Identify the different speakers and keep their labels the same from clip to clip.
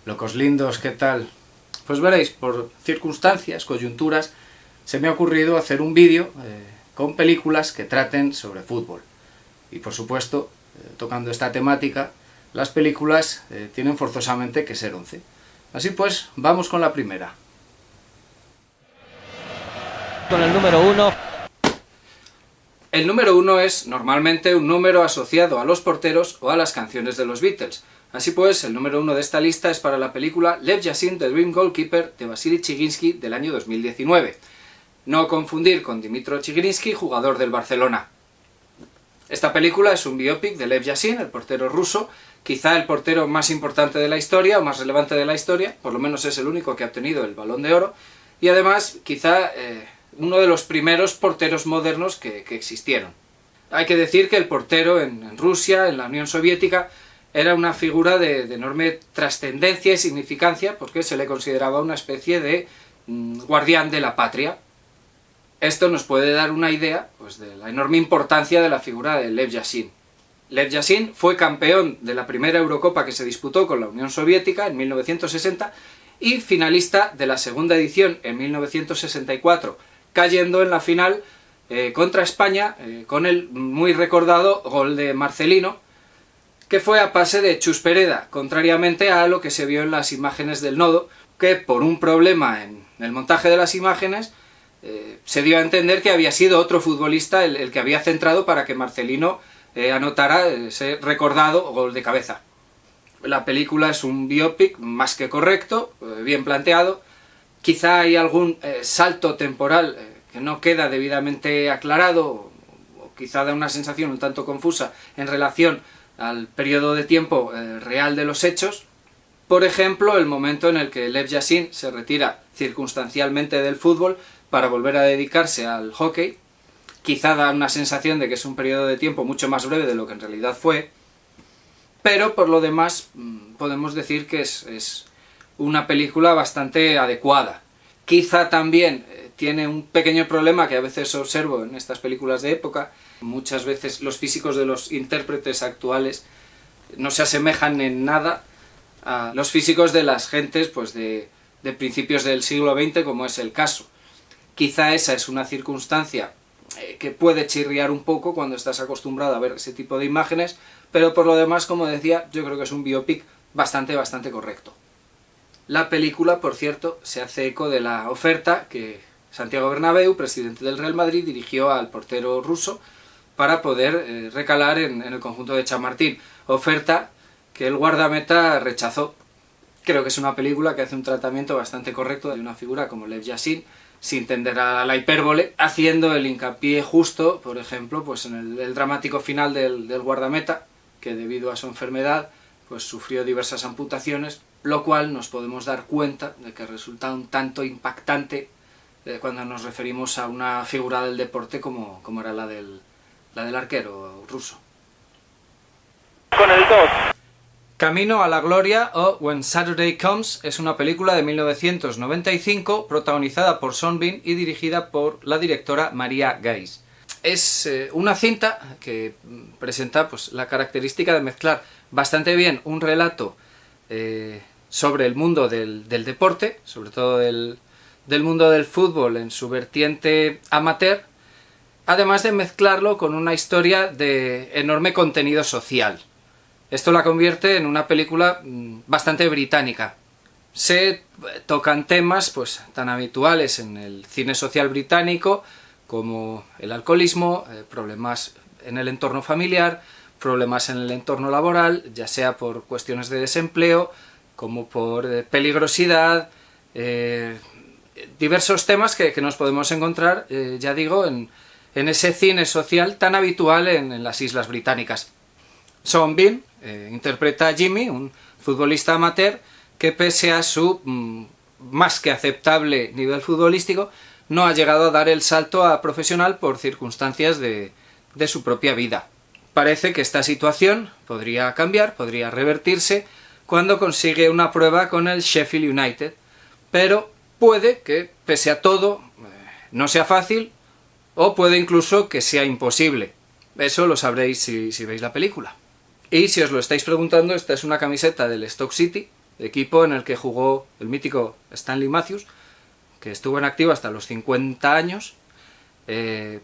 Speaker 1: Locos lindos, ¿qué tal? Pues veréis, por circunstancias, coyunturas, se me ha ocurrido hacer un vídeo con películas que traten sobre fútbol. Y por supuesto, tocando esta temática, las películas tienen forzosamente que ser 11. Así pues, vamos con la primera.
Speaker 2: Con el número 1.
Speaker 1: El número 1 es normalmente un número asociado a los porteros o a las canciones de los Beatles. Así pues, el número 1 de esta lista es para la película Lev Yashin, The Dream Goalkeeper, de Vasily Chiginsky, del año 2019. No confundir con Dmytro Chiginsky, jugador del Barcelona. Esta película es un biopic de Lev Yashin, el portero ruso, quizá el portero más importante de la historia, o más relevante de la historia, por lo menos es el único que ha obtenido el Balón de Oro, y además quizá uno de los primeros porteros modernos que existieron. Hay que decir que el portero en Rusia, en la Unión Soviética, era una figura de enorme trascendencia y significancia porque se le consideraba una especie de guardián de la patria. Esto nos puede dar una idea pues, de la enorme importancia de la figura de Lev Yashin. Lev Yashin fue campeón de la primera Eurocopa que se disputó con la Unión Soviética en 1960 y finalista de la segunda edición en 1964, cayendo en la final contra España con el muy recordado gol de Marcelino, que fue a pase de Chus Pereda, contrariamente a lo que se vio en las imágenes del nodo, que por un problema en el montaje de las imágenes se dio a entender que había sido otro futbolista el que había centrado para que Marcelino anotara ese recordado gol de cabeza. La película es un biopic más que correcto, bien planteado. Quizá hay algún salto temporal que no queda debidamente aclarado, o quizá da una sensación un tanto confusa en relación al periodo de tiempo real de los hechos. Por ejemplo, el momento en el que Lev Yashin se retira circunstancialmente del fútbol para volver a dedicarse al hockey, quizá da una sensación de que es un periodo de tiempo mucho más breve de lo que en realidad fue, pero por lo demás podemos decir que es una película bastante adecuada. Quizá también tiene un pequeño problema que a veces observo en estas películas de época. Muchas veces los físicos de los intérpretes actuales no se asemejan en nada a los físicos de las gentes pues, de principios del siglo XX, como es el caso. Quizá esa es una circunstancia que puede chirriar un poco cuando estás acostumbrado a ver ese tipo de imágenes, pero por lo demás, como decía, yo creo que es un biopic bastante correcto. La película, por cierto, se hace eco de la oferta que Santiago Bernabéu, presidente del Real Madrid, dirigió al portero ruso para poder recalar en el conjunto de Chamartín. Oferta que el guardameta rechazó. Creo que es una película que hace un tratamiento bastante correcto de una figura como Lev Yashin, sin tender a la hipérbole, haciendo el hincapié justo, por ejemplo, pues en el dramático final del guardameta, que debido a su enfermedad pues sufrió diversas amputaciones, lo cual nos podemos dar cuenta de que resulta un tanto impactante cuando nos referimos a una figura del deporte como era la del arquero ruso.
Speaker 2: Con el 2.
Speaker 1: Camino a la Gloria o When Saturday Comes es una película de 1995 protagonizada por Sean Bean y dirigida por la directora Maria Gais. Es una cinta que presenta pues, la característica de mezclar bastante bien un relato sobre el mundo del deporte, sobre todo del mundo del fútbol en su vertiente amateur, además de mezclarlo con una historia de enorme contenido social. Esto la convierte en una película bastante británica. Se tocan temas pues, tan habituales en el cine social británico como el alcoholismo, problemas en el entorno familiar, problemas en el entorno laboral, ya sea por cuestiones de desempleo, como por peligrosidad, diversos temas que nos podemos encontrar, ya digo, en ese cine social tan habitual en las islas británicas. Sean Bean interpreta a Jimmy, un futbolista amateur que pese a su más que aceptable nivel futbolístico, no ha llegado a dar el salto a profesional por circunstancias de su propia vida. Parece que esta situación podría cambiar, podría revertirse cuando consigue una prueba con el Sheffield United, pero puede que, pese a todo, no sea fácil o puede incluso que sea imposible. Eso lo sabréis si veis la película. Y si os lo estáis preguntando, esta es una camiseta del Stoke City, equipo en el que jugó el mítico Stanley Matthews, que estuvo en activo hasta los 50 años,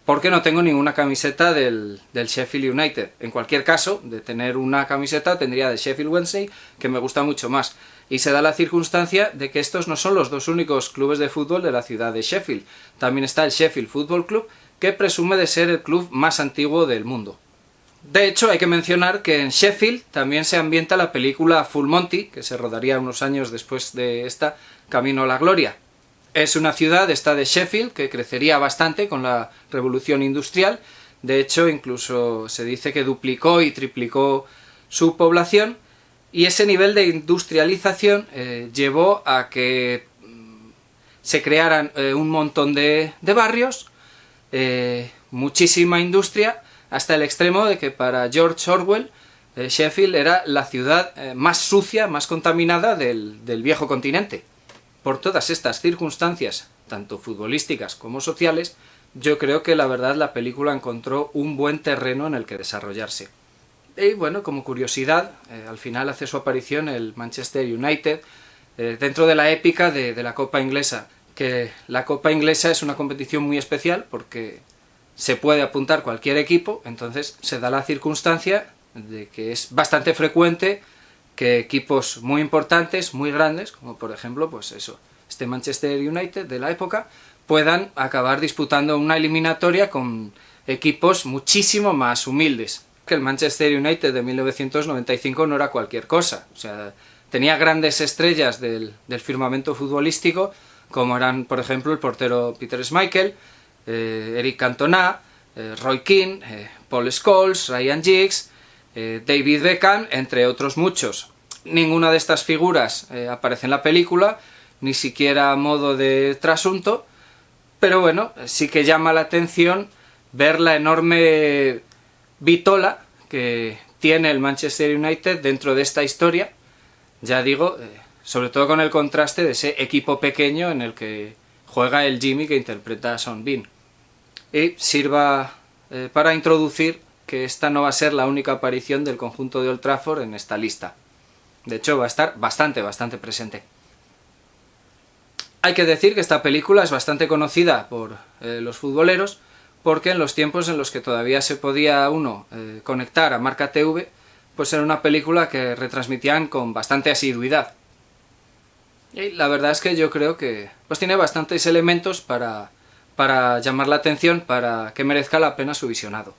Speaker 1: porque no tengo ninguna camiseta del Sheffield United. En cualquier caso, de tener una camiseta tendría de Sheffield Wednesday, que me gusta mucho más. Y se da la circunstancia de que estos no son los dos únicos clubes de fútbol de la ciudad de Sheffield. También está el Sheffield Football Club, que presume de ser el club más antiguo del mundo. De hecho, hay que mencionar que en Sheffield también se ambienta la película Full Monty, que se rodaría unos años después de esta, Camino a la Gloria. Es una ciudad, esta de Sheffield, que crecería bastante con la revolución industrial. De hecho, incluso se dice que duplicó y triplicó su población. Y ese nivel de industrialización llevó a que se crearan un montón de barrios, muchísima industria, hasta el extremo de que para George Orwell Sheffield era la ciudad más sucia, más contaminada del viejo continente. Por todas estas circunstancias, tanto futbolísticas como sociales, yo creo que la verdad la película encontró un buen terreno en el que desarrollarse. Y bueno, como curiosidad, al final hace su aparición el Manchester United dentro de la épica de la Copa Inglesa, que la Copa Inglesa es una competición muy especial porque se puede apuntar cualquier equipo, entonces se da la circunstancia de que es bastante frecuente que equipos muy importantes, muy grandes, como por ejemplo, pues eso, este Manchester United de la época, puedan acabar disputando una eliminatoria con equipos muchísimo más humildes. Que el Manchester United de 1995 no era cualquier cosa, o sea, tenía grandes estrellas del firmamento futbolístico, como eran, por ejemplo, el portero Peter Schmeichel, Eric Cantona, Roy Keane, Paul Scholes, Ryan Giggs, David Beckham, entre otros muchos. Ninguna de estas figuras aparece en la película, ni siquiera a modo de trasunto, pero bueno, sí que llama la atención ver la enorme vitola que tiene el Manchester United dentro de esta historia, ya digo, sobre todo con el contraste de ese equipo pequeño en el que juega el Jimmy que interpreta a Sean Bean. Y sirva para introducir que esta no va a ser la única aparición del conjunto de Old Trafford en esta lista. De hecho, va a estar bastante presente. Hay que decir que esta película es bastante conocida por los futboleros, porque en los tiempos en los que todavía se podía uno conectar a Marca TV, pues era una película que retransmitían con bastante asiduidad. Y la verdad es que yo creo que pues tiene bastantes elementos para llamar la atención, para que merezca la pena su visionado.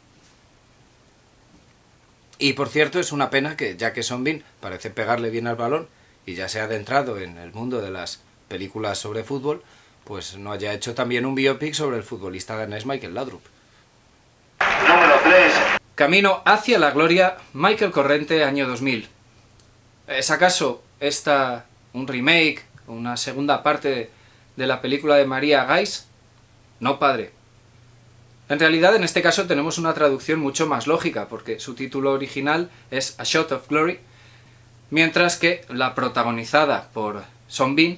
Speaker 1: Y por cierto, es una pena que, ya que Sean Bean parece pegarle bien al balón y ya se ha adentrado en el mundo de las películas sobre fútbol, pues no haya hecho también un biopic sobre el futbolista danés Michael Laudrup.
Speaker 2: Número 3.
Speaker 1: Camino hacia la gloria, Michael Corrente, año 2000. ¿Es acaso esta un remake, una segunda parte de la película de María Gais? No, padre. En realidad, en este caso tenemos una traducción mucho más lógica, porque su título original es A Shot of Glory, mientras que la protagonizada por Sean Bean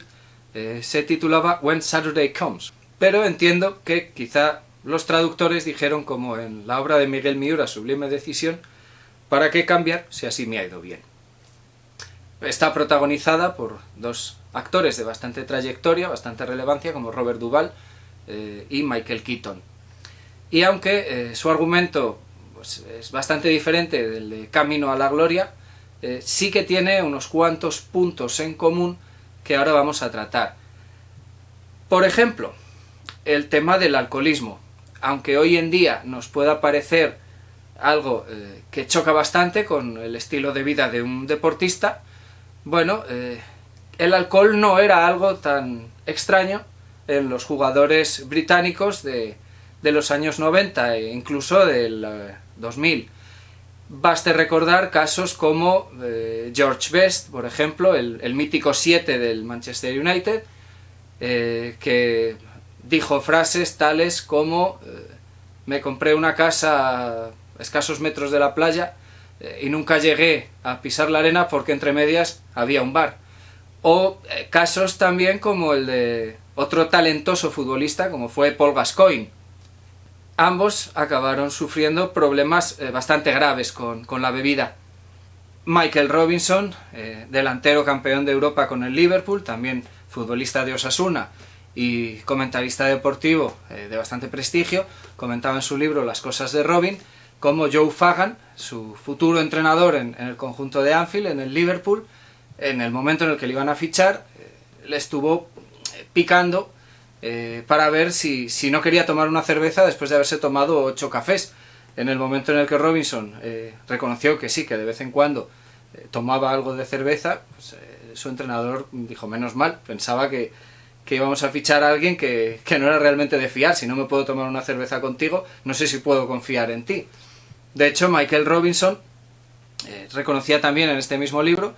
Speaker 1: se titulaba When Saturday Comes. Pero entiendo que quizá los traductores dijeron, como en la obra de Miguel Miura, Sublime Decisión, ¿para qué cambiar si así me ha ido bien? Está protagonizada por dos actores de bastante trayectoria, bastante relevancia, como Robert Duvall y Michael Keaton. Y aunque su argumento pues, es bastante diferente del de Camino a la Gloria, sí que tiene unos cuantos puntos en común que ahora vamos a tratar. Por ejemplo, el tema del alcoholismo. Aunque hoy en día nos pueda parecer algo que choca bastante con el estilo de vida de un deportista, bueno, el alcohol no era algo tan extraño en los jugadores británicos de los años 90 e incluso del 2000. Baste recordar casos como George Best, por ejemplo, el mítico 7 del Manchester United, que dijo frases tales como me compré una casa a escasos metros de la playa y nunca llegué a pisar la arena porque entre medias había un bar. O casos también como el de otro talentoso futbolista como fue Paul Gascoigne. Ambos acabaron sufriendo problemas bastante graves con la bebida. Michael Robinson, delantero campeón de Europa con el Liverpool, también futbolista de Osasuna y comentarista deportivo de bastante prestigio, comentaba en su libro Las cosas de Robin, como Joe Fagan, su futuro entrenador en el conjunto de Anfield, en el Liverpool, en el momento en el que le iban a fichar, le estuvo picando para ver si no quería tomar una cerveza después de haberse tomado 8 cafés. En el momento en el que Robinson reconoció que sí, que de vez en cuando tomaba algo de cerveza, pues, su entrenador dijo, menos mal, pensaba que íbamos a fichar a alguien que no era realmente de fiar. Si no me puedo tomar una cerveza contigo, no sé si puedo confiar en ti. De hecho, Michael Robinson reconocía también en este mismo libro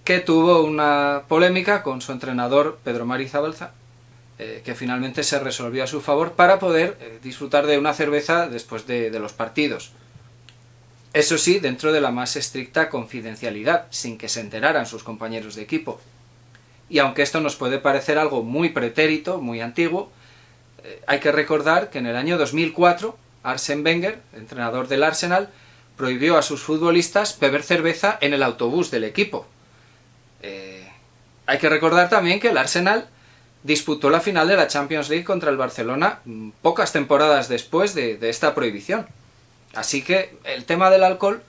Speaker 1: que tuvo una polémica con su entrenador Pedro Mari Zabalza, que finalmente se resolvió a su favor para poder disfrutar de una cerveza después de los partidos. Eso sí, dentro de la más estricta confidencialidad, sin que se enteraran sus compañeros de equipo. Y aunque esto nos puede parecer algo muy pretérito, muy antiguo, hay que recordar que en el año 2004 Arsène Wenger, entrenador del Arsenal, prohibió a sus futbolistas beber cerveza en el autobús del equipo. Hay que recordar también que el Arsenal disputó la final de la Champions League contra el Barcelona pocas temporadas después de esta prohibición. Así que el tema del alcohol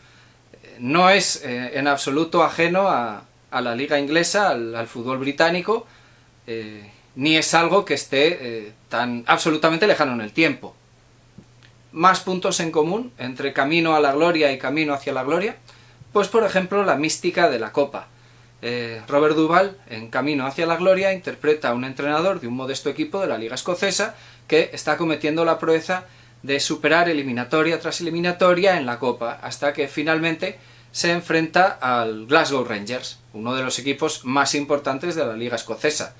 Speaker 1: no es en absoluto ajeno a la liga inglesa, al fútbol británico, ni es algo que esté tan absolutamente lejano en el tiempo. Más puntos en común entre Camino a la Gloria y Camino hacia la Gloria, pues por ejemplo la mística de la Copa. Robert Duvall, en Camino hacia la Gloria, interpreta a un entrenador de un modesto equipo de la Liga Escocesa que está cometiendo la proeza de superar eliminatoria tras eliminatoria en la Copa, hasta que finalmente se enfrenta al Glasgow Rangers, uno de los equipos más importantes de la Liga Escocesa.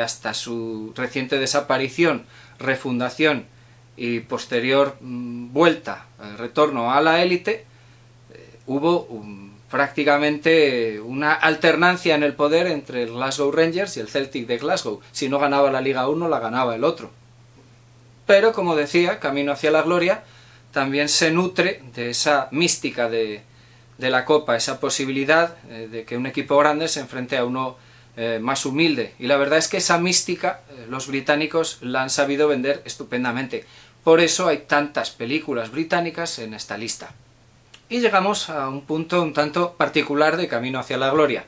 Speaker 1: Hasta su reciente desaparición, refundación y posterior retorno a la élite, hubo prácticamente una alternancia en el poder entre el Glasgow Rangers y el Celtic de Glasgow. Si no ganaba la Liga uno, la ganaba el otro. Pero, como decía, Camino hacia la Gloria también se nutre de esa mística de la Copa, esa posibilidad de que un equipo grande se enfrente a uno más humilde. Y la verdad es que esa mística los británicos la han sabido vender estupendamente. Por eso hay tantas películas británicas en esta lista. Y llegamos a un punto un tanto particular de Camino hacia la Gloria.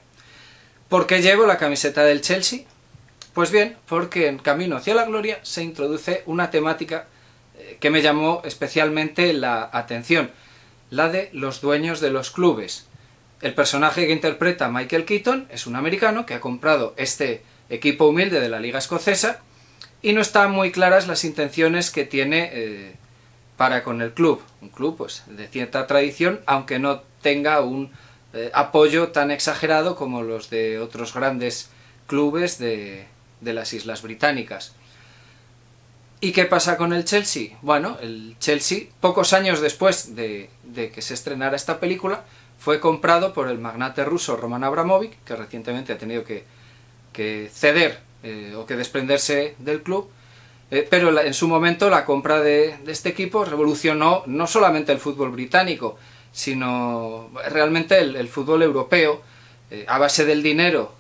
Speaker 1: ¿Por qué llevo la camiseta del Chelsea? Pues bien, porque en Camino hacia la Gloria se introduce una temática que me llamó especialmente la atención, la de los dueños de los clubes. El personaje que interpreta Michael Keaton es un americano que ha comprado este equipo humilde de la Liga Escocesa y no están muy claras las intenciones que tiene para con el club. Un club pues de cierta tradición, aunque no tenga un apoyo tan exagerado como los de otros grandes clubes de las Islas Británicas. ¿Y qué pasa con el Chelsea? Bueno, el Chelsea, pocos años después de que se estrenara esta película, fue comprado por el magnate ruso Roman Abramovich, que recientemente ha tenido que ceder o que desprenderse del club, pero en su momento la compra de este equipo revolucionó no solamente el fútbol británico, sino realmente el fútbol europeo. A base del dinero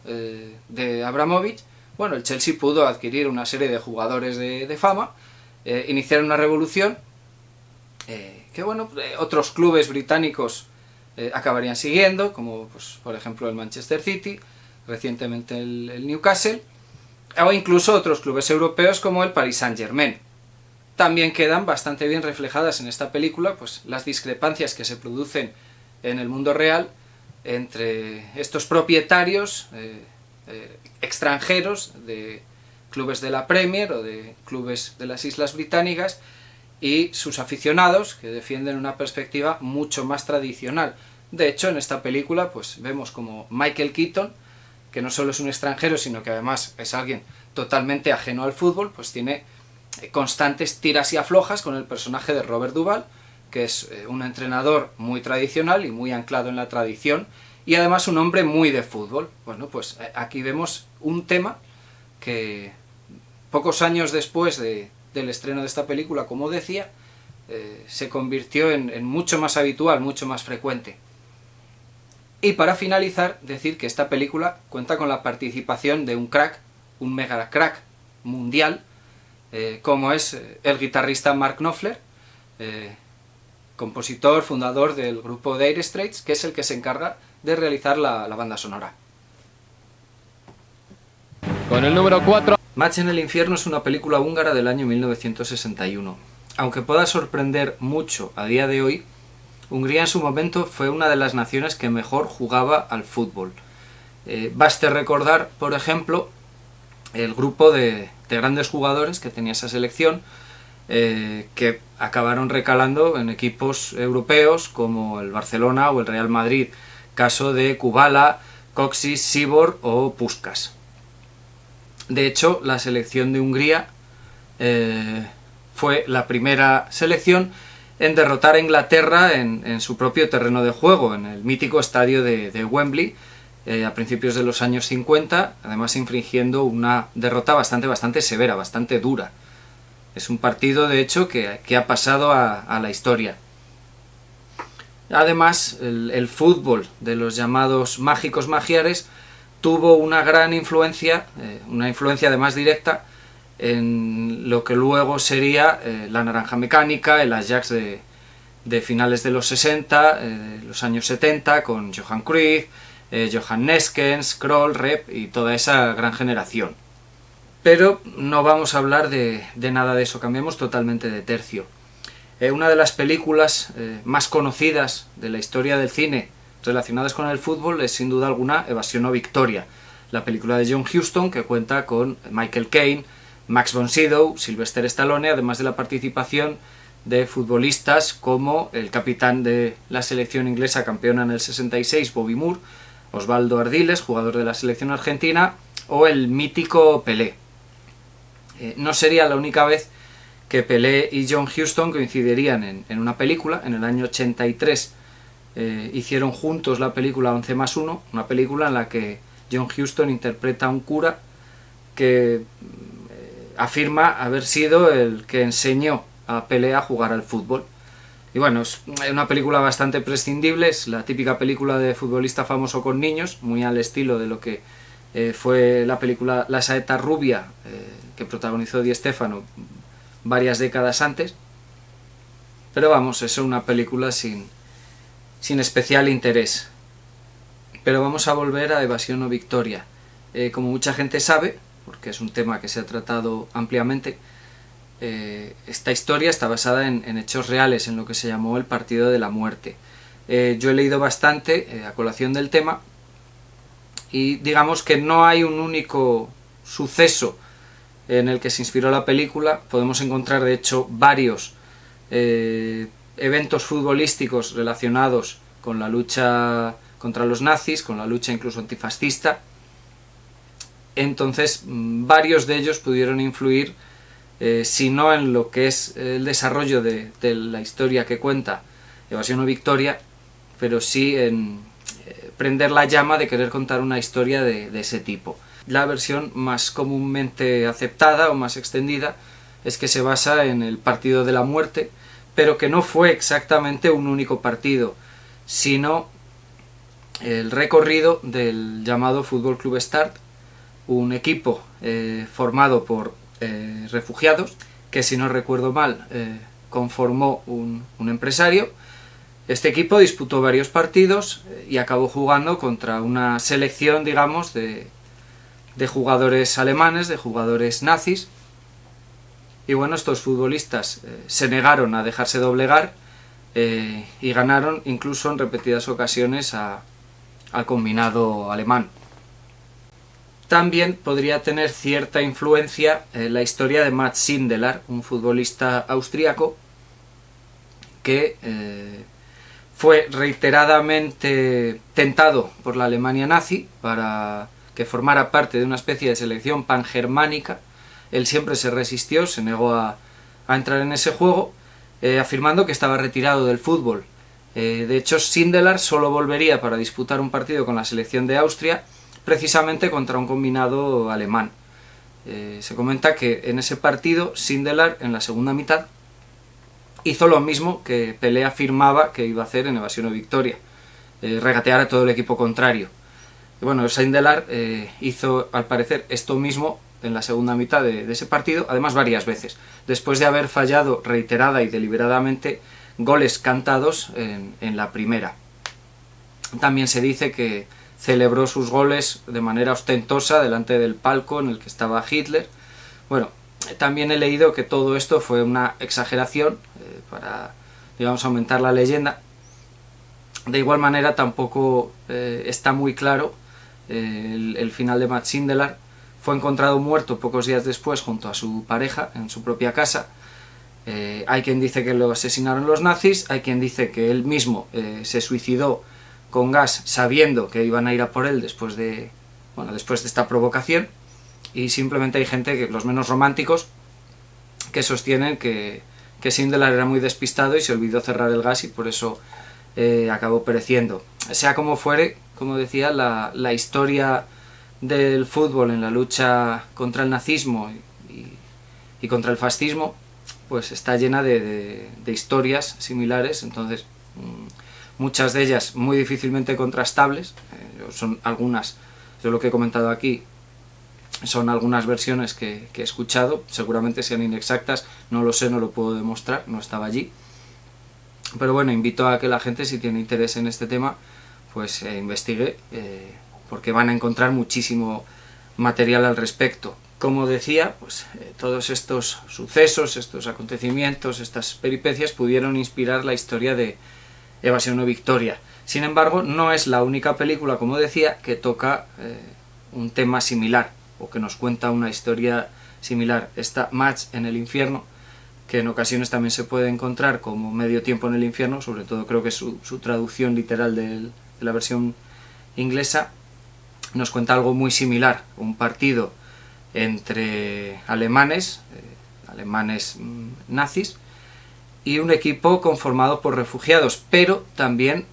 Speaker 1: de Abramovich, bueno, el Chelsea pudo adquirir una serie de jugadores de fama, iniciar una revolución que bueno, otros clubes británicos acabarían siguiendo, como pues, por ejemplo el Manchester City, recientemente el Newcastle, o incluso otros clubes europeos como el Paris Saint-Germain. También quedan bastante bien reflejadas en esta película pues, las discrepancias que se producen en el mundo real entre estos propietarios extranjeros de clubes de la Premier o de clubes de las Islas Británicas y sus aficionados, que defienden una perspectiva mucho más tradicional. De hecho, en esta película pues vemos como Michael Keaton, que no solo es un extranjero, sino que además es alguien totalmente ajeno al fútbol, pues tiene constantes tiras y aflojas con el personaje de Robert Duvall, que es un entrenador muy tradicional y muy anclado en la tradición, y además un hombre muy de fútbol. Bueno, pues aquí vemos un tema que pocos años después del estreno de esta película, como decía, se convirtió en mucho más habitual, mucho más frecuente. Y para finalizar, decir que esta película cuenta con la participación de un crack, un mega crack mundial, como es el guitarrista Mark Knopfler, compositor, fundador del grupo Dire Straits, que es el que se encarga de realizar la banda sonora.
Speaker 3: Con el número 4.
Speaker 1: Match en el infierno es una película húngara del año 1961. Aunque pueda sorprender mucho a día de hoy, Hungría en su momento fue una de las naciones que mejor jugaba al fútbol. Baste recordar, por ejemplo, el grupo de grandes jugadores que tenía esa selección, que acabaron recalando en equipos europeos como el Barcelona o el Real Madrid, caso de Kubala, Kocsis, Sibor o Puskás. De hecho, la selección de Hungría fue la primera selección en derrotar a Inglaterra en su propio terreno de juego, en el mítico estadio de Wembley, a principios de los años 50, además infringiendo una derrota bastante severa, bastante dura. Es un partido, de hecho, que ha pasado a la historia. Además, el fútbol de los llamados mágicos magiares tuvo una gran influencia, una influencia además directa, en lo que luego sería la Naranja Mecánica, el Ajax de finales de los 60, los años 70, con Johan Cruyff, Johan Neskens, Kroll, Rep y toda esa gran generación. Pero no vamos a hablar de nada de eso, cambiamos totalmente de tercio. Una de las películas más conocidas de la historia del cine relacionadas con el fútbol es sin duda alguna Evasión o Victoria, la película de John Huston que cuenta con Michael Caine, Max von Sydow, Sylvester Stallone, además de la participación de futbolistas como el capitán de la selección inglesa campeona en el 66, Bobby Moore, Osvaldo Ardiles, jugador de la selección argentina, o el mítico Pelé. No sería la única vez que Pelé y John Huston coincidirían en una película. En el año 83 hicieron juntos la película 11+1, una película en la que John Huston interpreta a un cura que afirma haber sido el que enseñó a Pelé a jugar al fútbol. Y bueno, es una película bastante prescindible, es la típica película de futbolista famoso con niños, muy al estilo de lo que fue la película La Saeta Rubia, que protagonizó Di Stéfano varias décadas antes. Pero vamos, es una película sin especial interés. Pero vamos a volver a Evasión o Victoria. Como mucha gente sabe, porque es un tema que se ha tratado ampliamente, esta historia está basada en hechos reales, en lo que se llamó el Partido de la Muerte. Yo he leído bastante a colación del tema y digamos que no hay un único suceso en el que se inspiró la película. Podemos encontrar de hecho varios eventos futbolísticos relacionados con la lucha contra los nazis, con la lucha incluso antifascista. Entonces varios de ellos pudieron influir, si no en lo que es el desarrollo de la historia que cuenta Evasión o Victoria, pero sí en prender la llama de querer contar una historia de ese tipo. La versión más comúnmente aceptada o más extendida es que se basa en el Partido de la Muerte, pero que no fue exactamente un único partido, sino el recorrido del llamado Fútbol Club Start, un equipo formado por refugiados, que si no recuerdo mal conformó un empresario. Este equipo disputó varios partidos y acabó jugando contra una selección, digamos, de jugadores alemanes, de jugadores nazis. Y bueno, estos futbolistas se negaron a dejarse doblegar y ganaron incluso en repetidas ocasiones al combinado alemán. También podría tener cierta influencia la historia de Max Sindelar, un futbolista austríaco que fue reiteradamente tentado por la Alemania nazi para que formara parte de una especie de selección pangermánica. Él siempre se resistió, se negó a entrar en ese juego, afirmando que estaba retirado del fútbol. De hecho, Sindelar solo volvería para disputar un partido con la selección de Austria, precisamente contra un combinado alemán. Se comenta que en ese partido Sindelar, en la segunda mitad, hizo lo mismo que Pelé afirmaba que iba a hacer en Evasión o Victoria. regatear a todo el equipo contrario. Y bueno, Sindelar hizo al parecer esto mismo en la segunda mitad de ese partido, además varias veces, después de haber fallado reiterada y deliberadamente goles cantados en la primera. También se dice que celebró sus goles de manera ostentosa delante del palco en el que estaba Hitler. Bueno, también he leído que todo esto fue una exageración para, digamos, aumentar la leyenda. De igual manera tampoco está muy claro el final de Mats Sindelar. Fue encontrado muerto pocos días después junto a su pareja en su propia casa. Hay quien dice que lo asesinaron los nazis, hay quien dice que él mismo se suicidó con gas sabiendo que iban a ir a por él después de esta provocación, y simplemente hay gente, que los menos románticos, que sostienen que Sindelar era muy despistado y se olvidó cerrar el gas y por eso acabó pereciendo. Sea como fuere, como decía, la historia del fútbol en la lucha contra el nazismo y contra el fascismo pues está llena de historias similares, entonces muchas de ellas muy difícilmente contrastables. Son algunas, yo lo que he comentado aquí son algunas versiones que he escuchado, seguramente sean inexactas, no lo sé, no lo puedo demostrar, no estaba allí, pero bueno, invito a que la gente, si tiene interés en este tema, pues investigue, porque van a encontrar muchísimo material al respecto. Como decía, pues todos estos sucesos, estos acontecimientos, estas peripecias pudieron inspirar la historia de Evasión o Victoria. Sin embargo, no es la única película, como decía, que toca un tema similar, o que nos cuenta una historia similar. Está Match en el infierno, que en ocasiones también se puede encontrar como Medio tiempo en el infierno, sobre todo creo que es su traducción literal de la versión inglesa. Nos cuenta algo muy similar, un partido entre alemanes nazis, y un equipo conformado por refugiados, pero también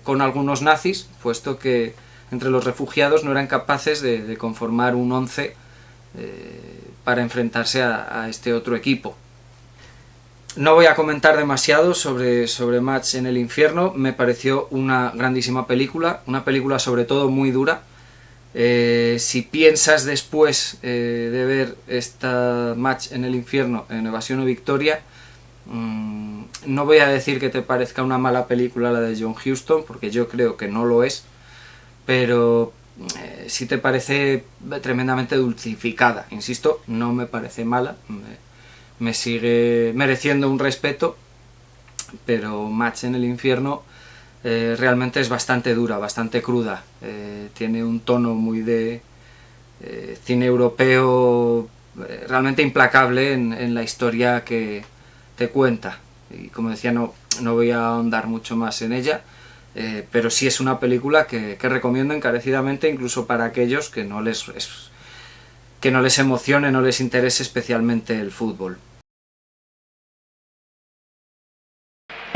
Speaker 1: con algunos nazis, puesto que entre los refugiados no eran capaces de conformar un 11 para enfrentarse a este otro equipo. No voy a comentar demasiado sobre Match en el infierno. Me pareció una grandísima película, una película sobre todo muy dura. Si piensas después de ver esta Match en el infierno en Evasión o Victoria, no voy a decir que te parezca una mala película la de John Huston, porque yo creo que no lo es, pero sí te parece tremendamente dulcificada. Insisto, no me parece mala, me sigue mereciendo un respeto, pero Match en el infierno realmente es bastante dura, bastante cruda. Tiene un tono muy de cine europeo, realmente implacable en la historia que te cuenta. Y como decía, no voy a ahondar mucho más en ella, pero sí es una película que recomiendo encarecidamente, incluso para aquellos que no les emocione, no les interese especialmente el fútbol.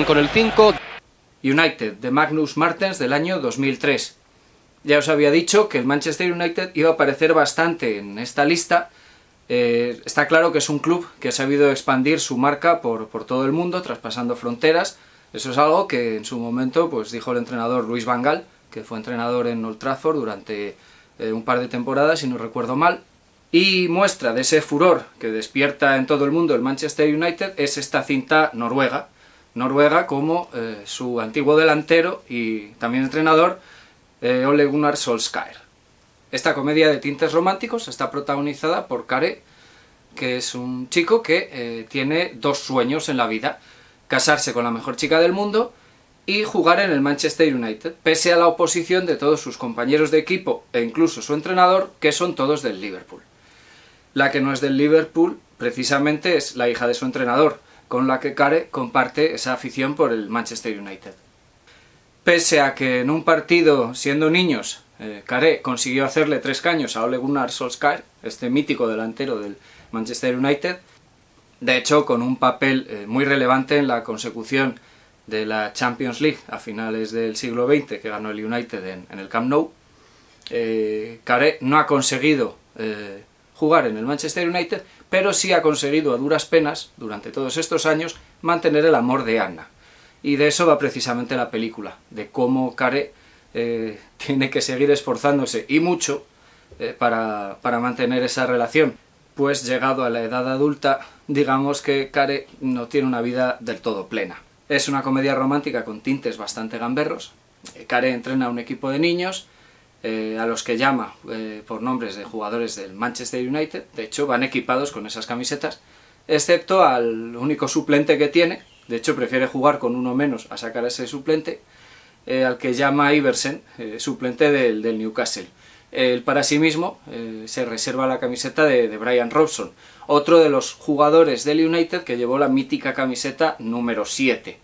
Speaker 3: Con el 5.
Speaker 1: United, de Magnus Martens, del año 2003. Ya os había dicho que el Manchester United iba a aparecer bastante en esta lista. Está claro que es un club que ha sabido expandir su marca por todo el mundo, traspasando fronteras. Eso es algo que en su momento pues dijo el entrenador Louis van Gaal, que fue entrenador en Old Trafford durante un par de temporadas, si no recuerdo mal. Y muestra de ese furor que despierta en todo el mundo el Manchester United es esta cinta noruega como su antiguo delantero y también entrenador, Ole Gunnar Solskjaer. Esta comedia de tintes románticos está protagonizada por Kare, que es un chico que tiene dos sueños en la vida: casarse con la mejor chica del mundo y jugar en el Manchester United, pese a la oposición de todos sus compañeros de equipo e incluso su entrenador, que son todos del Liverpool. La que no es del Liverpool, precisamente, es la hija de su entrenador, con la que Kare comparte esa afición por el Manchester United. Pese a que en un partido, siendo niños, Kare consiguió hacerle 3 caños a Ole Gunnar Solskjaer, este mítico delantero del Manchester United, de hecho con un papel muy relevante en la consecución de la Champions League a finales del siglo XX, que ganó el United en el Camp Nou, Kare no ha conseguido jugar en el Manchester United, pero sí ha conseguido a duras penas, durante todos estos años, mantener el amor de Anna. Y de eso va precisamente la película, de cómo Care tiene que seguir esforzándose, y mucho, para mantener esa relación. Pues llegado a la edad adulta, digamos que Care no tiene una vida del todo plena. Es una comedia romántica con tintes bastante gamberros. Care entrena a un equipo de niños, a los que llama por nombres de jugadores del Manchester United. De hecho, van equipados con esas camisetas, excepto al único suplente que tiene. De hecho, prefiere jugar con uno menos a sacar a ese suplente, al que llama Iversen, suplente del Newcastle. Él para sí mismo se reserva la camiseta de Brian Robson, otro de los jugadores del United que llevó la mítica camiseta número 7.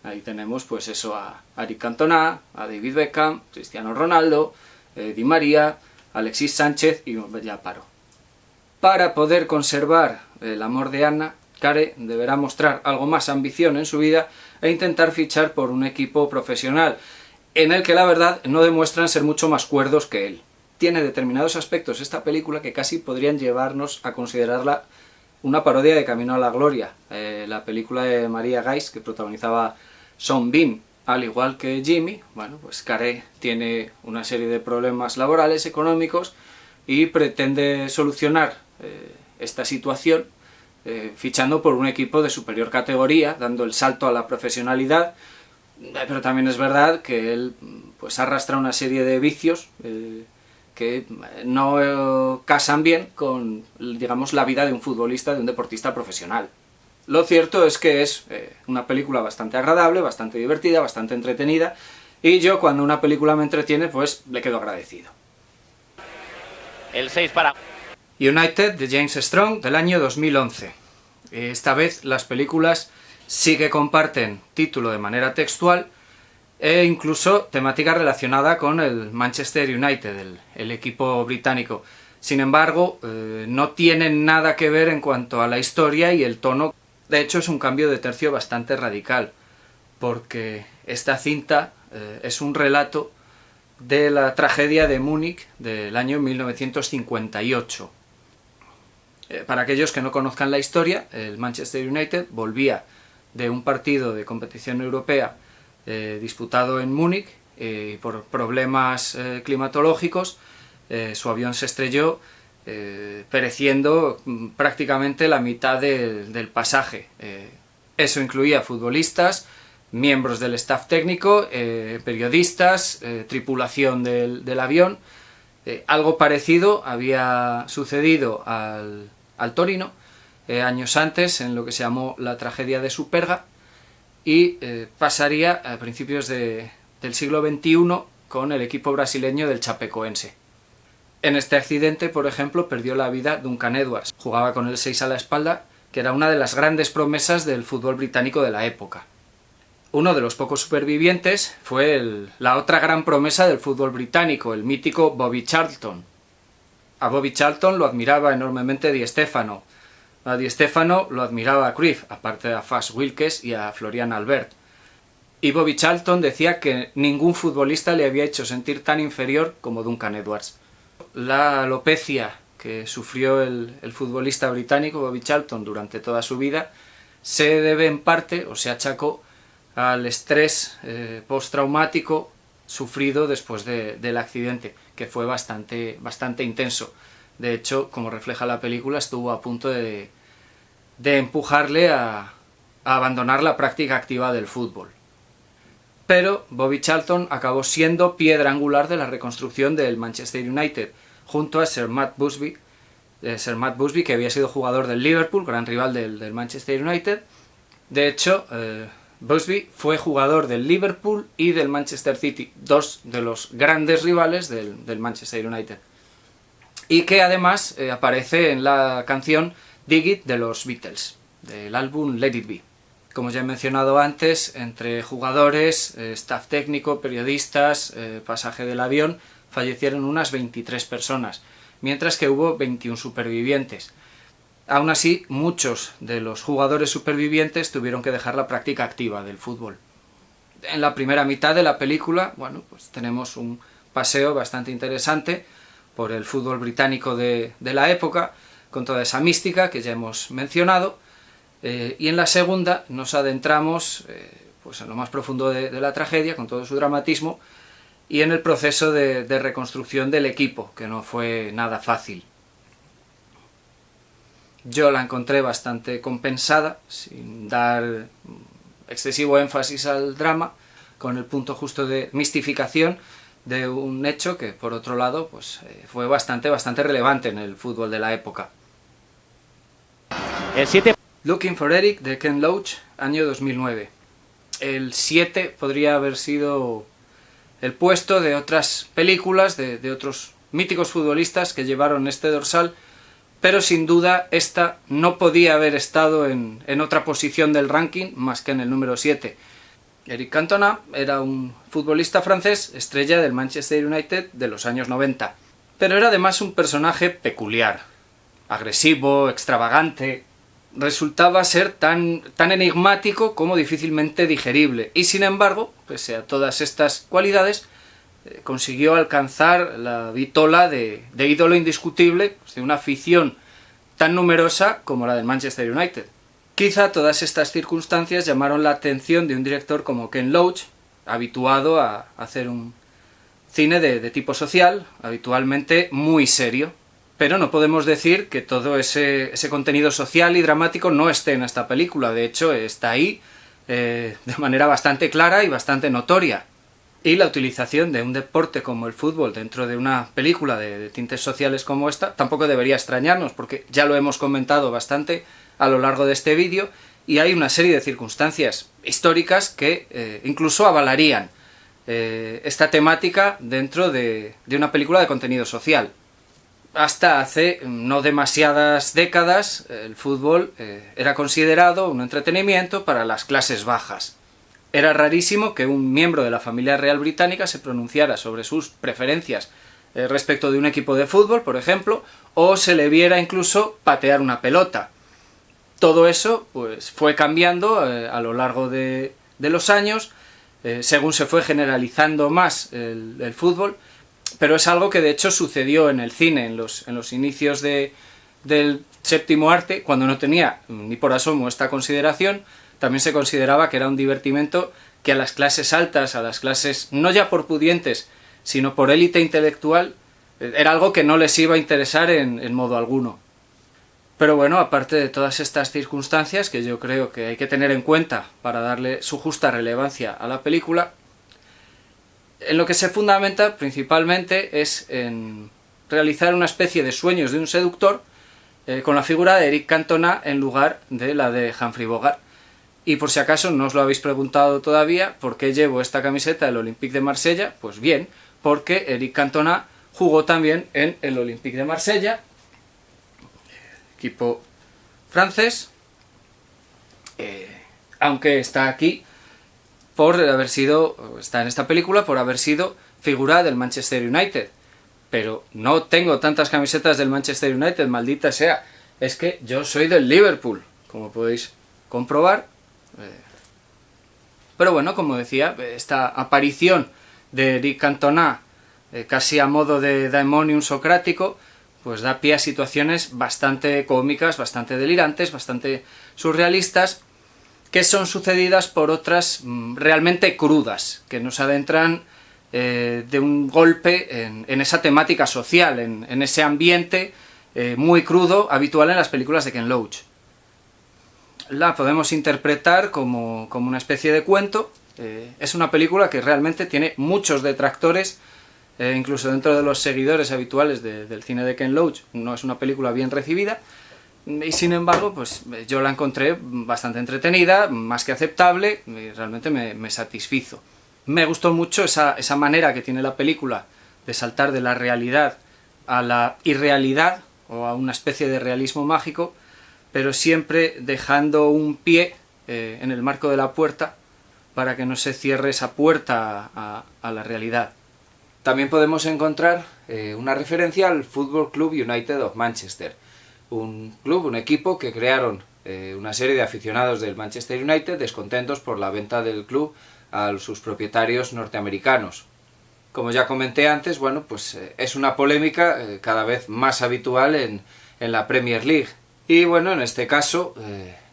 Speaker 1: Ahí tenemos pues eso a Eric Cantona, a David Beckham, Cristiano Ronaldo, Di María, Alexis Sánchez y ya paro. Para poder conservar el amor de Anna, Care deberá mostrar algo más ambición en su vida e intentar fichar por un equipo profesional, en el que la verdad no demuestran ser mucho más cuerdos que él. Tiene determinados aspectos esta película que casi podrían llevarnos a considerarla una parodia de Camino a la Gloria, la película de Maria Geiss que protagonizaba Sean Bean. Al igual que Jimmy, bueno, pues Care tiene una serie de problemas laborales, económicos, y pretende solucionar esta situación fichando por un equipo de superior categoría, dando el salto a la profesionalidad. Pero también es verdad que él pues arrastra una serie de vicios que no casan bien con, digamos, la vida de un futbolista, de un deportista profesional. Lo cierto es que es una película bastante agradable, bastante divertida, bastante entretenida, y yo cuando una película me entretiene pues le quedo agradecido.
Speaker 3: El 6 para
Speaker 1: United, de James Strong, del año 2011. Esta vez las películas sí que comparten título de manera textual e incluso temática relacionada con el Manchester United, el equipo británico. Sin embargo, no tienen nada que ver en cuanto a la historia y el tono. De hecho, es un cambio de tercio bastante radical, porque esta cinta es un relato de la tragedia de Múnich del año 1958. Para aquellos que no conozcan la historia, el Manchester United volvía de un partido de competición europea disputado en Múnich, y por problemas climatológicos su avión se estrelló, pereciendo prácticamente la mitad del pasaje. Eso incluía futbolistas, miembros del staff técnico, periodistas, tripulación del avión. Algo parecido había sucedido al Torino años antes, en lo que se llamó la tragedia de Superga, y pasaría a principios del siglo XXI con el equipo brasileño del Chapecoense. En este accidente, por ejemplo, perdió la vida Duncan Edwards. Jugaba con el 6 a la espalda, que era una de las grandes promesas del fútbol británico de la época. Uno de los pocos supervivientes fue la otra gran promesa del fútbol británico, el mítico Bobby Charlton. A Bobby Charlton lo admiraba enormemente Di Stéfano. A Di Stéfano lo admiraba Cruyff, aparte a Fas Wilkes y a Florian Albert. Y Bobby Charlton decía que ningún futbolista le había hecho sentir tan inferior como Duncan Edwards. La alopecia que sufrió el futbolista británico Bobby Charlton durante toda su vida se debe en parte, o se achacó, al estrés postraumático sufrido después del accidente, que fue bastante intenso. De hecho, como refleja la película, estuvo a punto de empujarle a abandonar la práctica activa del fútbol. Pero Bobby Charlton acabó siendo piedra angular de la reconstrucción del Manchester United, junto a Sir Matt Busby, que había sido jugador del Liverpool, gran rival del Manchester United. De hecho, Busby fue jugador del Liverpool y del Manchester City, dos de los grandes rivales del Manchester United. Y que además aparece en la canción Dig It de los Beatles, del álbum Let It Be. Como ya he mencionado antes, entre jugadores, staff técnico, periodistas, pasaje del avión, fallecieron unas 23 personas, mientras que hubo 21 supervivientes. Aún así, muchos de los jugadores supervivientes tuvieron que dejar la práctica activa del fútbol. En la primera mitad de la película, bueno, pues tenemos un paseo bastante interesante por el fútbol británico de la época, con toda esa mística que ya hemos mencionado, y en la segunda nos adentramos pues en lo más profundo de la tragedia, con todo su dramatismo, y en el proceso de reconstrucción del equipo, que no fue nada fácil. Yo la encontré bastante compensada, sin dar excesivo énfasis al drama, con el punto justo de mistificación de un hecho que, por otro lado, pues, fue bastante relevante en el fútbol de la época.
Speaker 3: El 7.
Speaker 1: Looking for Eric, de Ken Loach, año 2009. El 7 podría haber sido el puesto de otras películas, de otros míticos futbolistas que llevaron este dorsal, pero sin duda esta no podía haber estado en otra posición del ranking más que en el número 7. Eric Cantona era un futbolista francés, estrella del Manchester United de los años 90, pero era además un personaje peculiar, agresivo, extravagante. Resultaba ser tan enigmático como difícilmente digerible, y sin embargo, pese a todas estas cualidades, consiguió alcanzar la vitola de ídolo indiscutible de una afición tan numerosa como la del Manchester United. Quizá todas estas circunstancias llamaron la atención de un director como Ken Loach, habituado a hacer un cine de tipo social, habitualmente muy serio. Pero no podemos decir que todo ese contenido social y dramático no esté en esta película. De hecho, está ahí de manera bastante clara y bastante notoria. Y la utilización de un deporte como el fútbol dentro de una película de tintes sociales como esta tampoco debería extrañarnos, porque ya lo hemos comentado bastante a lo largo de este vídeo, y hay una serie de circunstancias históricas que incluso avalarían esta temática dentro de una película de contenido social. Hasta hace no demasiadas décadas el fútbol era considerado un entretenimiento para las clases bajas. Era rarísimo que un miembro de la familia real británica se pronunciara sobre sus preferencias respecto de un equipo de fútbol, por ejemplo, o se le viera incluso patear una pelota. Todo eso pues, fue cambiando a lo largo de los años, según se fue generalizando más el fútbol, pero es algo que de hecho sucedió en el cine, en los inicios del séptimo arte, cuando no tenía ni por asomo esta consideración. También se consideraba que era un divertimento que a las clases altas, a las clases no ya por pudientes, sino por élite intelectual, era algo que no les iba a interesar en modo alguno. Pero bueno, aparte de todas estas circunstancias que yo creo que hay que tener en cuenta para darle su justa relevancia a la película, en lo que se fundamenta principalmente es en realizar una especie de sueños de un seductor con la figura de Eric Cantona en lugar de la de Humphrey Bogart. Y por si acaso no os lo habéis preguntado todavía, ¿por qué llevo esta camiseta del Olympique de Marsella? Pues bien, porque Eric Cantona jugó también en el Olympique de Marsella, equipo francés, aunque está aquí está en esta película por haber sido figura del Manchester United. Pero no tengo tantas camisetas del Manchester United, maldita sea. Es que yo soy del Liverpool, como podéis comprobar. Pero bueno, como decía, esta aparición de Eric Cantona, casi a modo de daemonium socrático, pues da pie a situaciones bastante cómicas, bastante delirantes, bastante surrealistas, que son sucedidas por otras realmente crudas, que nos adentran de un golpe en esa temática social, en ese ambiente muy crudo, habitual en las películas de Ken Loach. La podemos interpretar como una especie de cuento. Es una película que realmente tiene muchos detractores, incluso dentro de los seguidores habituales del cine de Ken Loach. No es una película bien recibida, y sin embargo pues yo la encontré bastante entretenida, más que aceptable, y realmente me satisfizo. Me gustó mucho esa manera que tiene la película de saltar de la realidad a la irrealidad, o a una especie de realismo mágico, pero siempre dejando un pie en el marco de la puerta para que no se cierre esa puerta a la realidad. También podemos encontrar una referencia al Football Club United of Manchester, un equipo que crearon una serie de aficionados del Manchester United descontentos por la venta del club a sus propietarios norteamericanos. Como ya comenté antes, bueno, pues es una polémica cada vez más habitual en la Premier League. Y bueno, en este caso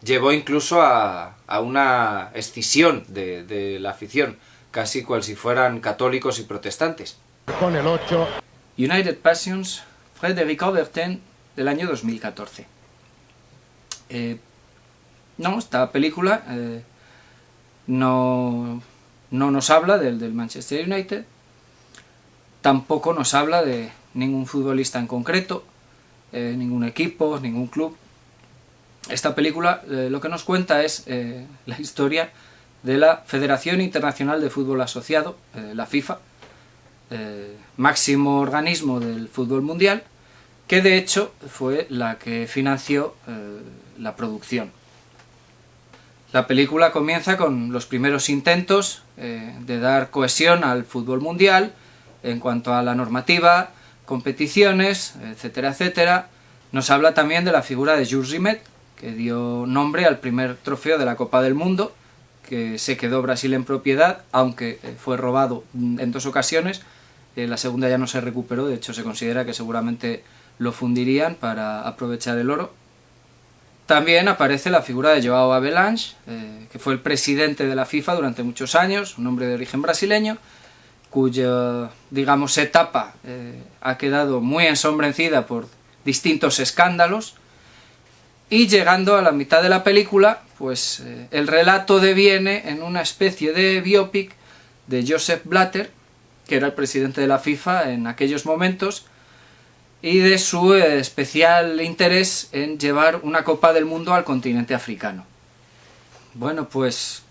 Speaker 1: llevó incluso a una escisión de la afición, casi cual si fueran católicos y protestantes.
Speaker 4: Con el 8.
Speaker 1: United Passions, Frédéric Aubertin, del año 2014. No, esta película no nos habla del Manchester United, tampoco nos habla de ningún futbolista en concreto, ningún equipo, ningún club. Esta película lo que nos cuenta es la historia de la Federación Internacional de Fútbol Asociado, la FIFA, máximo organismo del fútbol mundial, que de hecho fue la que financió la producción. La película comienza con los primeros intentos de dar cohesión al fútbol mundial en cuanto a la normativa, competiciones, etcétera, etcétera. Nos habla también de la figura de Jules Rimet, que dio nombre al primer trofeo de la Copa del Mundo, que se quedó Brasil en propiedad, aunque fue robado en 2 ocasiones. La segunda ya no se recuperó, de hecho se considera que seguramente lo fundirían para aprovechar el oro. También aparece la figura de João Havelange, que fue el presidente de la FIFA durante muchos años, un hombre de origen brasileño, cuya, digamos, etapa ha quedado muy ensombrecida por distintos escándalos, y llegando a la mitad de la película, pues el relato deviene en una especie de biopic de Joseph Blatter, que era el presidente de la FIFA en aquellos momentos, y de su especial interés en llevar una Copa del Mundo al continente africano. Bueno, pues,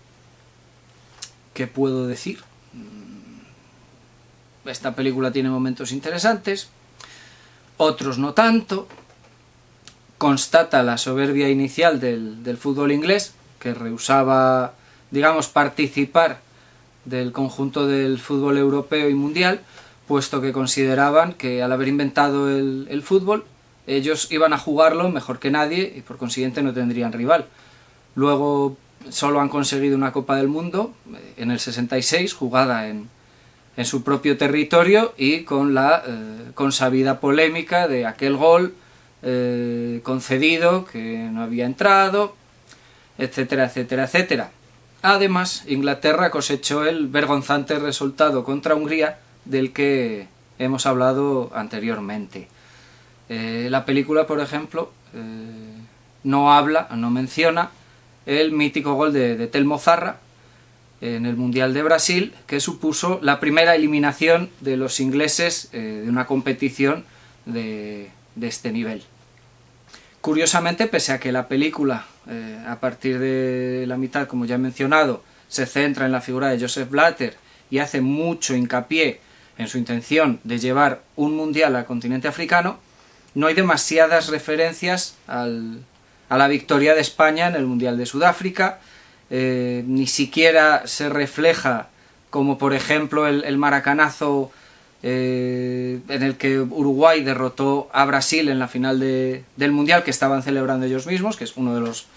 Speaker 1: ¿qué puedo decir? Esta película tiene momentos interesantes, otros no tanto. Constata la soberbia inicial del fútbol inglés, que rehusaba, digamos, participar del conjunto del fútbol europeo y mundial, puesto que consideraban que al haber inventado el fútbol, ellos iban a jugarlo mejor que nadie y por consiguiente no tendrían rival. Luego solo han conseguido una Copa del Mundo en el 66, jugada en su propio territorio y con la consabida polémica de aquel gol concedido que no había entrado, etcétera, etcétera, etcétera. Además, Inglaterra cosechó el vergonzante resultado contra Hungría del que hemos hablado anteriormente. La película, por ejemplo, no menciona el mítico gol de Telmo Zarra en el Mundial de Brasil, que supuso la primera eliminación de los ingleses de una competición de este nivel. Curiosamente, pese a que la película, a partir de la mitad, como ya he mencionado, se centra en la figura de Joseph Blatter y hace mucho hincapié en su intención de llevar un mundial al continente africano, no hay demasiadas referencias a la victoria de España en el Mundial de Sudáfrica, ni siquiera se refleja, como por ejemplo el maracanazo en el que Uruguay derrotó a Brasil en la final del Mundial, que estaban celebrando ellos mismos, que es uno de los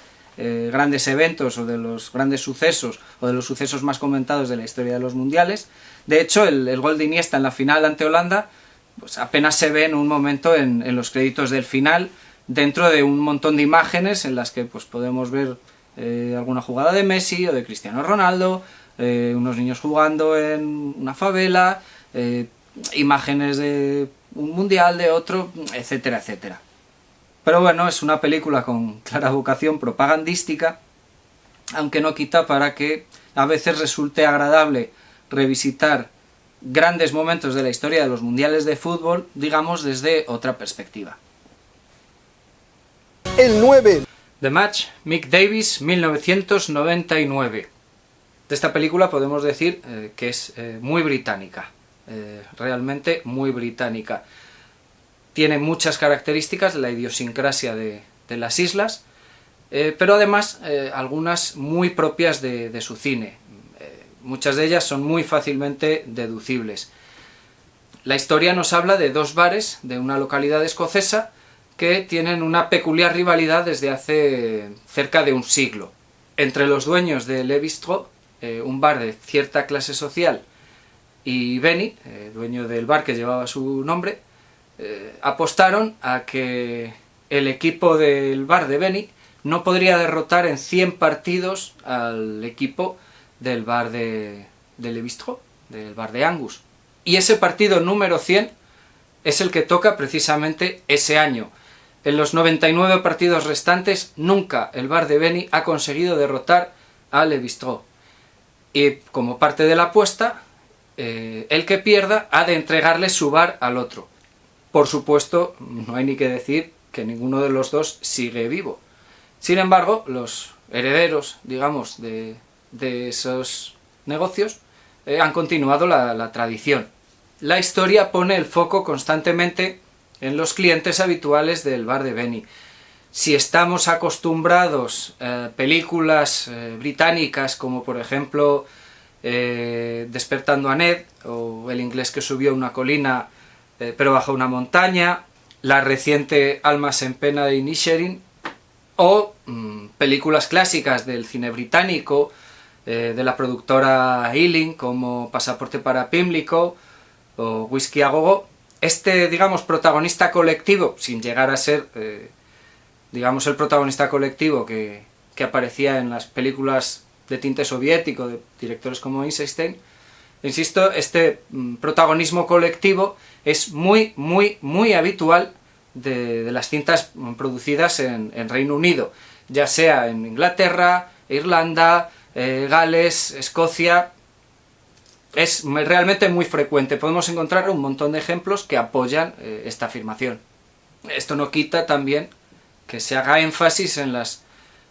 Speaker 1: grandes eventos o de los grandes sucesos o de los sucesos más comentados de la historia de los mundiales. De hecho, el gol de Iniesta en la final ante Holanda pues apenas se ve en un momento en los créditos del final, dentro de un montón de imágenes en las que pues podemos ver alguna jugada de Messi o de Cristiano Ronaldo, unos niños jugando en una favela, imágenes de un mundial, de otro, etcétera, etcétera. Pero bueno, es una película con clara vocación propagandística, aunque no quita para que a veces resulte agradable revisitar grandes momentos de la historia de los mundiales de fútbol, digamos, desde otra perspectiva.
Speaker 4: El 9.
Speaker 1: The Match, Mick Davis, 1999. De esta película podemos decir que es muy británica, realmente muy británica. Tiene muchas características de la idiosincrasia de las islas, pero además algunas muy propias de su cine. Muchas de ellas son muy fácilmente deducibles. La historia nos habla de dos bares de una localidad escocesa que tienen una peculiar rivalidad desde hace cerca de un siglo. Entre los dueños de Le Bistrot, un bar de cierta clase social, y Benny, dueño del bar que llevaba su nombre, apostaron a que el equipo del Bar de Beni no podría derrotar en 100 partidos al equipo del Bar de Le Bistrot, del Bar de Angus. Y ese partido número 100 es el que toca precisamente ese año. En los 99 partidos restantes, nunca el Bar de Beni ha conseguido derrotar a Le Bistrot. Y como parte de la apuesta, el que pierda ha de entregarle su bar al otro. Por supuesto, no hay ni que decir que ninguno de los dos sigue vivo. Sin embargo, los herederos, digamos, de esos negocios han continuado la tradición. La historia pone el foco constantemente en los clientes habituales del Bar de Beni. Si estamos acostumbrados a películas británicas como por ejemplo Despertando a Ned, o El inglés que subió una colina pero bajó una montaña, la reciente Almas en pena de Inisherin, o películas clásicas del cine británico de la productora Ealing como Pasaporte para Pimlico o Whisky a Gogo, digamos, protagonista colectivo, sin llegar a ser, digamos, el protagonista colectivo que aparecía en las películas de tinte soviético de directores como Eisenstein, insisto, este protagonismo colectivo es muy, muy, muy habitual de las cintas producidas en Reino Unido, ya sea en Inglaterra, Irlanda, Gales, Escocia. Es realmente muy frecuente. Podemos encontrar un montón de ejemplos que apoyan esta afirmación. Esto no quita también que se haga énfasis en las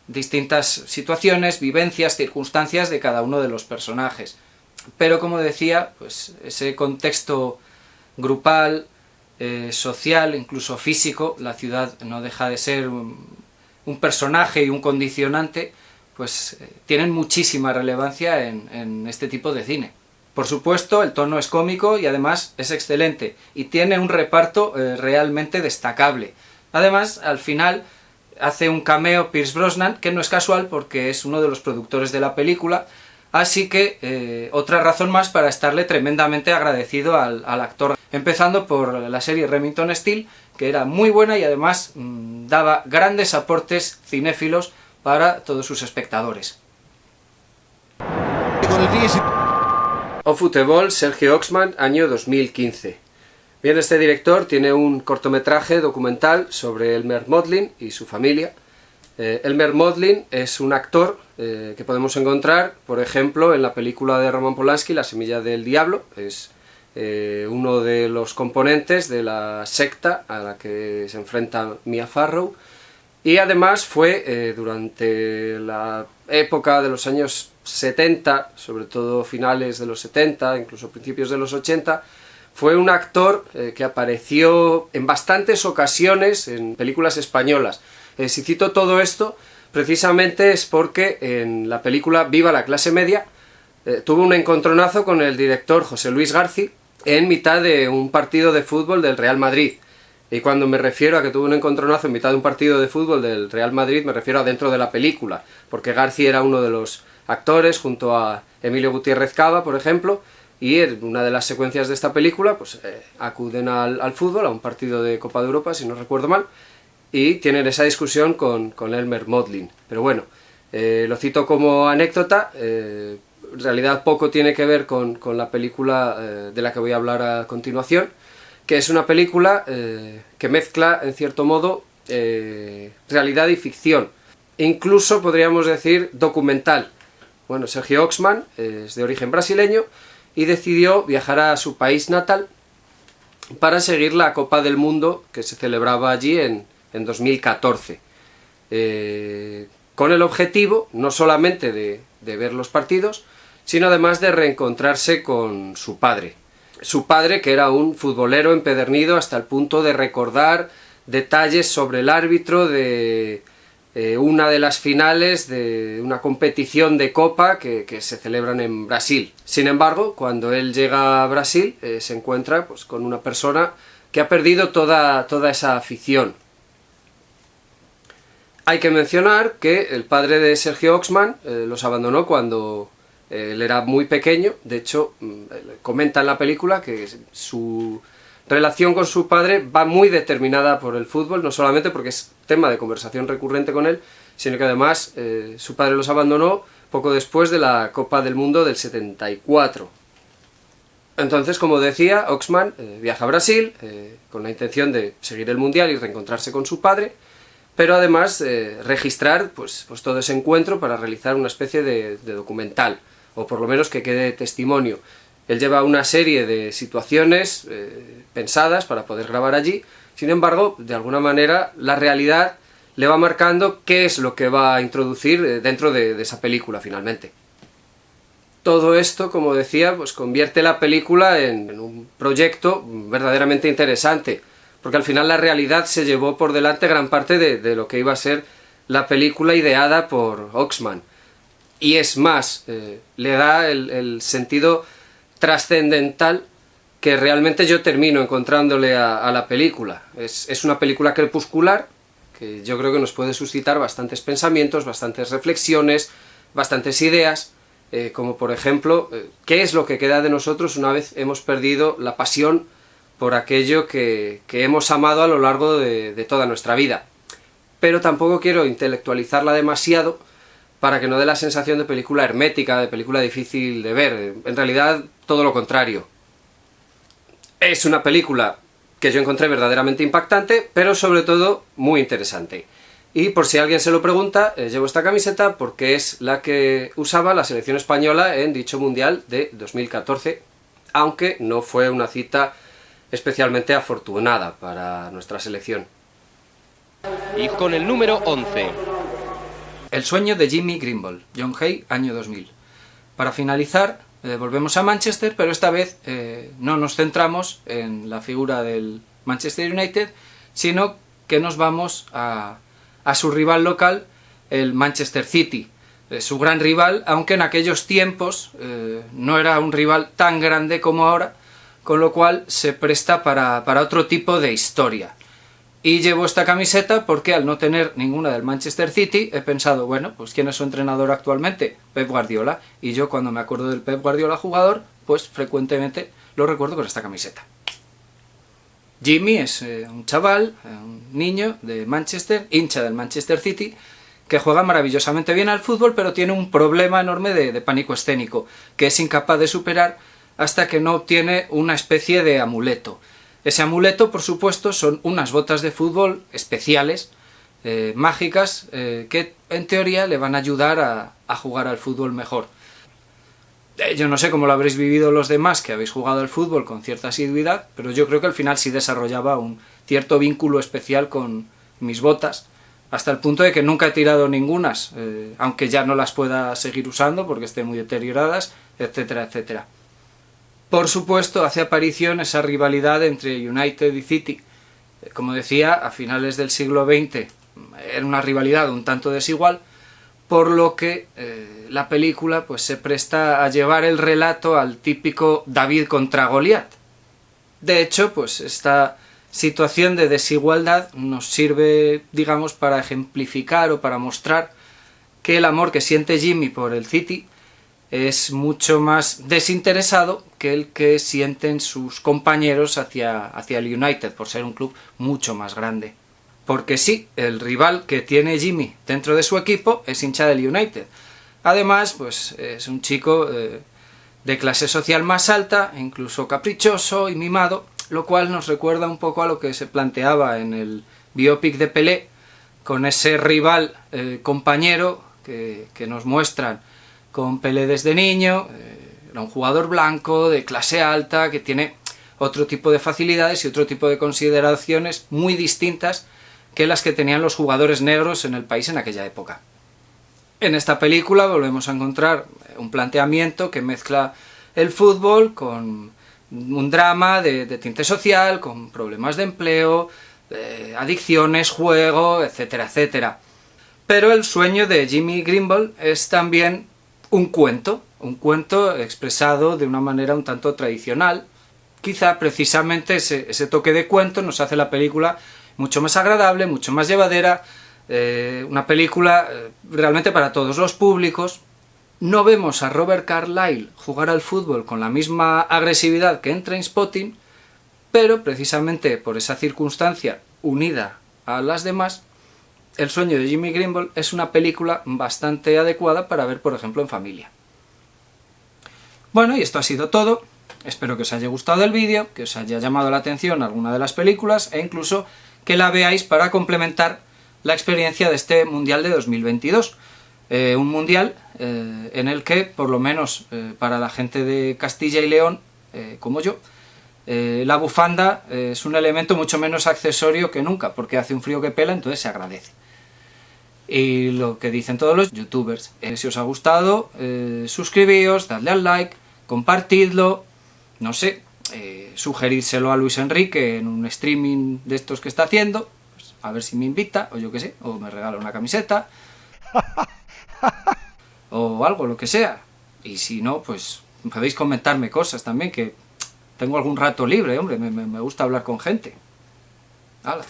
Speaker 1: distintas situaciones, vivencias, circunstancias de cada uno de los personajes. Pero como decía, pues ese contexto grupal, social, incluso físico, la ciudad no deja de ser un personaje y un condicionante, pues tienen muchísima relevancia en este tipo de cine. Por supuesto, el tono es cómico y además es excelente, y tiene un reparto realmente destacable. Además, al final hace un cameo Pierce Brosnan, que no es casual porque es uno de los productores de la película, así que otra razón más para estarle tremendamente agradecido al actor. Empezando por la serie Remington Steele, que era muy buena y además daba grandes aportes cinéfilos para todos sus espectadores. Au Football, Sergio Oxman, año 2015. Bien, este director tiene un cortometraje documental sobre Elmer Modlin y su familia. Elmer Modlin es un actor que podemos encontrar, por ejemplo, en la película de Roman Polanski, La semilla del diablo. Es uno de los componentes de la secta a la que se enfrenta Mia Farrow. Y además fue durante la época de los años 70, sobre todo finales de los 70, incluso principios de los 80, fue un actor que apareció en bastantes ocasiones en películas españolas. Si cito todo esto, precisamente es porque en la película Viva la clase media tuvo un encontronazo con el director José Luis García en mitad de un partido de fútbol del Real Madrid. Y cuando me refiero a que tuvo un encontronazo en mitad de un partido de fútbol del Real Madrid, me refiero a dentro de la película, porque García era uno de los actores, junto a Emilio Gutiérrez Cava, por ejemplo, y en una de las secuencias de esta película pues acuden al fútbol, a un partido de Copa de Europa, si no recuerdo mal, y tienen esa discusión con Elmer Modlin. Pero bueno, lo cito como anécdota, en realidad poco tiene que ver con la película de la que voy a hablar a continuación, que es una película que mezcla, en cierto modo, realidad y ficción. Incluso podríamos decir documental. Bueno, Sergio Oxman es de origen brasileño y decidió viajar a su país natal para seguir la Copa del Mundo que se celebraba allí en 2014. Con el objetivo no solamente de ver los partidos, sino además de reencontrarse con su padre. Su padre, que era un futbolero empedernido hasta el punto de recordar detalles sobre el árbitro de una de las finales de una competición de copa que se celebran en Brasil. Sin embargo, cuando él llega a Brasil, se encuentra pues, con una persona que ha perdido toda esa afición. Hay que mencionar que el padre de Sergio Oxman los abandonó cuando él era muy pequeño. De hecho, comenta en la película que
Speaker 5: relación con su padre va muy determinada por el fútbol, no solamente porque es tema de conversación recurrente con él, sino que además su padre los abandonó poco después de la Copa del Mundo del 74. Entonces, como decía, Oxman viaja a Brasil con la intención de seguir el Mundial y reencontrarse con su padre, pero además registrar pues todo ese encuentro para realizar una especie de documental, o por lo menos que quede testimonio. Él lleva una serie de situaciones pensadas para poder grabar allí, sin embargo, de alguna manera, la realidad le va marcando qué es lo que va a introducir dentro de esa película finalmente. Todo esto, como decía, pues convierte la película en un proyecto verdaderamente interesante, porque al final la realidad se llevó por delante gran parte de lo que iba a ser la película ideada por Oxman. Y es más, le da el sentido trascendental que realmente yo termino encontrándole a la película. Es una película crepuscular, que yo creo que nos puede suscitar bastantes pensamientos, bastantes reflexiones, bastantes ideas, como por ejemplo, ¿qué es lo que queda de nosotros una vez hemos perdido la pasión por aquello que hemos amado a lo largo de toda nuestra vida? Pero tampoco quiero intelectualizarla demasiado para que no dé la sensación de película hermética, de película difícil de ver. En realidad, todo lo contrario. Es una película que yo encontré verdaderamente impactante, pero sobre todo muy interesante. Y por si alguien se lo pregunta, llevo esta camiseta porque es la que usaba la selección española en dicho Mundial de 2014, aunque no fue una cita especialmente afortunada para nuestra selección.
Speaker 3: Y con el número 11.
Speaker 1: El sueño de Jimmy Grimble, John Hay, año 2000. Para finalizar, volvemos a Manchester, pero esta vez no nos centramos en la figura del Manchester United, sino que nos vamos a su rival local, el Manchester City. Su gran rival, aunque en aquellos tiempos no era un rival tan grande como ahora, con lo cual se presta para otro tipo de historia. Y llevo esta camiseta porque al no tener ninguna del Manchester City he pensado, bueno, pues ¿quién es su entrenador actualmente? Pep Guardiola. Y yo cuando me acuerdo del Pep Guardiola jugador, pues frecuentemente lo recuerdo con esta camiseta. Jimmy es un chaval, un niño de Manchester, hincha del Manchester City, que juega maravillosamente bien al fútbol, pero tiene un problema enorme de pánico escénico, que es incapaz de superar hasta que no obtiene una especie de amuleto. Ese amuleto, por supuesto, son unas botas de fútbol especiales, mágicas, que en teoría le van a ayudar a jugar al fútbol mejor. Yo no sé cómo lo habréis vivido los demás que habéis jugado al fútbol con cierta asiduidad, pero yo creo que al final sí desarrollaba un cierto vínculo especial con mis botas, hasta el punto de que nunca he tirado ningunas, aunque ya no las pueda seguir usando porque estén muy deterioradas, etcétera, etcétera. Por supuesto, hace aparición esa rivalidad entre United y City. Como decía, a finales del siglo XX era una rivalidad un tanto desigual, por lo que la película pues, se presta a llevar el relato al típico David contra Goliat. De hecho, pues esta situación de desigualdad nos sirve, digamos, para ejemplificar o para mostrar que el amor que siente Jimmy por el City es mucho más desinteresado que el que sienten sus compañeros hacia el United, por ser un club mucho más grande. Porque sí, el rival que tiene Jimmy dentro de su equipo es hincha del United. Además, pues es un chico de clase social más alta, incluso caprichoso y mimado, lo cual nos recuerda un poco a lo que se planteaba en el biopic de Pelé, con ese rival compañero que nos muestran con Pelé desde niño. Era un jugador blanco, de clase alta, que tiene otro tipo de facilidades y otro tipo de consideraciones muy distintas que las que tenían los jugadores negros en el país en aquella época. En esta película volvemos a encontrar un planteamiento que mezcla el fútbol con un drama de tinte social, con problemas de empleo, adicciones, juego, etcétera, etcétera. Pero el sueño de Jimmy Grimble es también un cuento expresado de una manera un tanto tradicional. Quizá precisamente ese toque de cuento nos hace la película mucho más agradable, mucho más llevadera, una película realmente para todos los públicos. No vemos a Robert Carlyle jugar al fútbol con la misma agresividad que en Trainspotting, pero precisamente por esa circunstancia unida a las demás, El sueño de Jimmy Greenball es una película bastante adecuada para ver, por ejemplo, en familia. Bueno, y esto ha sido todo. Espero que os haya gustado el vídeo, que os haya llamado la atención alguna de las películas e incluso que la veáis para complementar la experiencia de este Mundial de 2022. Un Mundial en el que, por lo menos para la gente de Castilla y León, como yo, la bufanda es un elemento mucho menos accesorio que nunca, porque hace un frío que pela, entonces se agradece. Y lo que dicen todos los youtubers, si os ha gustado, suscribíos, dadle al like, compartidlo, no sé, sugerídselo a Luis Enrique en un streaming de estos que está haciendo, pues a ver si me invita, o yo qué sé, o me regala una camiseta, o algo, lo que sea. Y si no, pues podéis comentarme cosas también, que tengo algún rato libre, hombre, me gusta hablar con gente. ¡Hala!